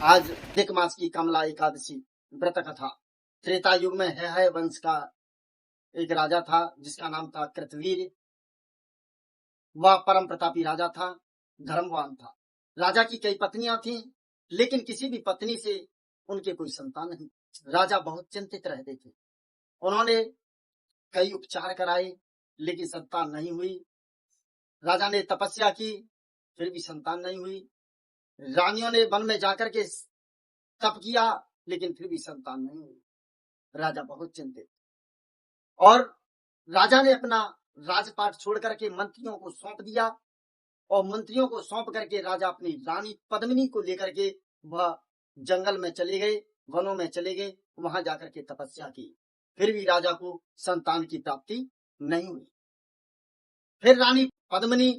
आज अधिक मास की कमला एकादशी व्रत कथा। त्रेता युग में है वंश का एक राजा था जिसका नाम था कृतवीर। वह परम प्रतापी राजा था, धर्मवान था। राजा की कई पत्नियां थीं, लेकिन किसी भी पत्नी से उनके कोई संतान नहीं। राजा बहुत चिंतित रहते थे। उन्होंने कई उपचार कराए, लेकिन संतान नहीं हुई। राजा ने तपस्या की, फिर भी संतान नहीं हुई। रानियों ने वन में जाकर के तप किया, लेकिन फिर भी संतान नहीं हुई। राजा बहुत चिंतित, और राजा ने अपना राजपाट छोड़ करके मंत्रियों को सौंप दिया, और मंत्रियों को सौंप करके राजा अपनी रानी पद्मिनी को लेकर के वह जंगल में चले गए, वनों में चले गए। वहां जाकर के तपस्या की, फिर भी राजा को संतान की प्राप्ति नहीं हुई। फिर रानी पद्मिनी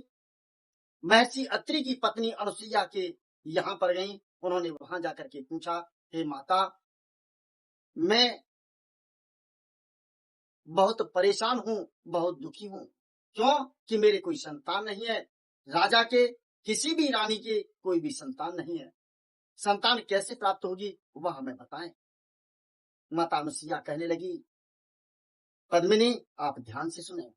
महर्षि अत्रि की पत्नी अनुसुईया के यहाँ पर गई। उन्होंने वहां जाकर के पूछा, हे माता, मैं बहुत परेशान हूँ, बहुत दुखी हूँ। क्यों? कि मेरे कोई संतान नहीं है। राजा के किसी भी रानी के कोई भी संतान नहीं है। संतान कैसे प्राप्त होगी, वह हमें बताएं। माता अनुसुईया कहने लगी, पद्मिनी, आप ध्यान से सुने।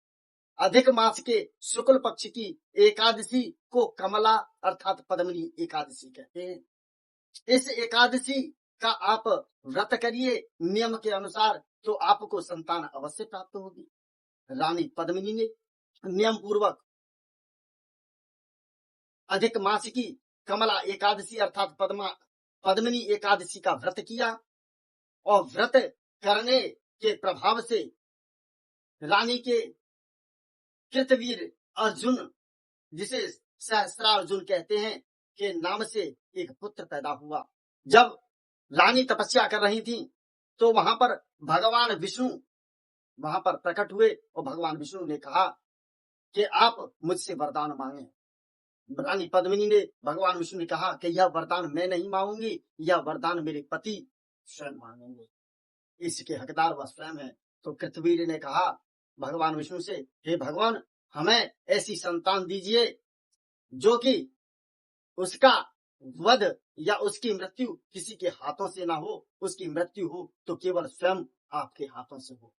अधिक मास के शुक्ल पक्ष की एकादशी को कमला अर्थात पद्मिनी एकादशी कहते हैं। इस एकादशी का आप व्रत करिए नियम के अनुसार, तो आपको संतान अवश्य प्राप्त होगी। रानी पद्मिनी ने नियम पूर्वक अधिक मास की कमला एकादशी अर्थात पद्मिनी एकादशी का व्रत किया, और व्रत करने के प्रभाव से रानी के कृतवीर अर्जुन, जिसे सहस्त्रार्जुन कहते हैं, के नाम से एक पुत्र पैदा हुआ। जब रानी तपस्या कर रही थी, तो वहां पर भगवान विष्णु वहां पर प्रकट हुए, और भगवान विष्णु ने कहा कि आप मुझसे वरदान मांगे। रानी पद्मिनी ने भगवान विष्णु ने कहा कि यह वरदान मैं नहीं मांगूंगी, यह वरदान मेरे पति स्वयं मांगेंगे, इसके हकदार वह स्वयं है। तो कृतवीर ने कहा भगवान विष्णु से, हे भगवान, हमें ऐसी संतान दीजिए जो कि उसका वध या उसकी मृत्यु किसी के हाथों से ना हो, उसकी मृत्यु हो तो केवल स्वयं आपके हाथों से हो।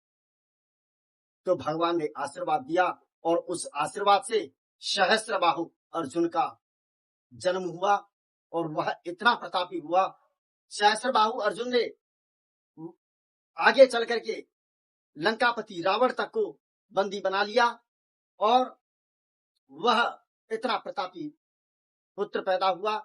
तो भगवान ने आशीर्वाद दिया, और उस आशीर्वाद से सहस्त्रबाहु अर्जुन का जन्म हुआ, और वह इतना प्रतापी हुआ। सहस्त्रबाहु अर्जुन ने आगे चल करके लंकापति रावण तक को बंदी बना लिया, और वह इतना प्रतापी पुत्र पैदा हुआ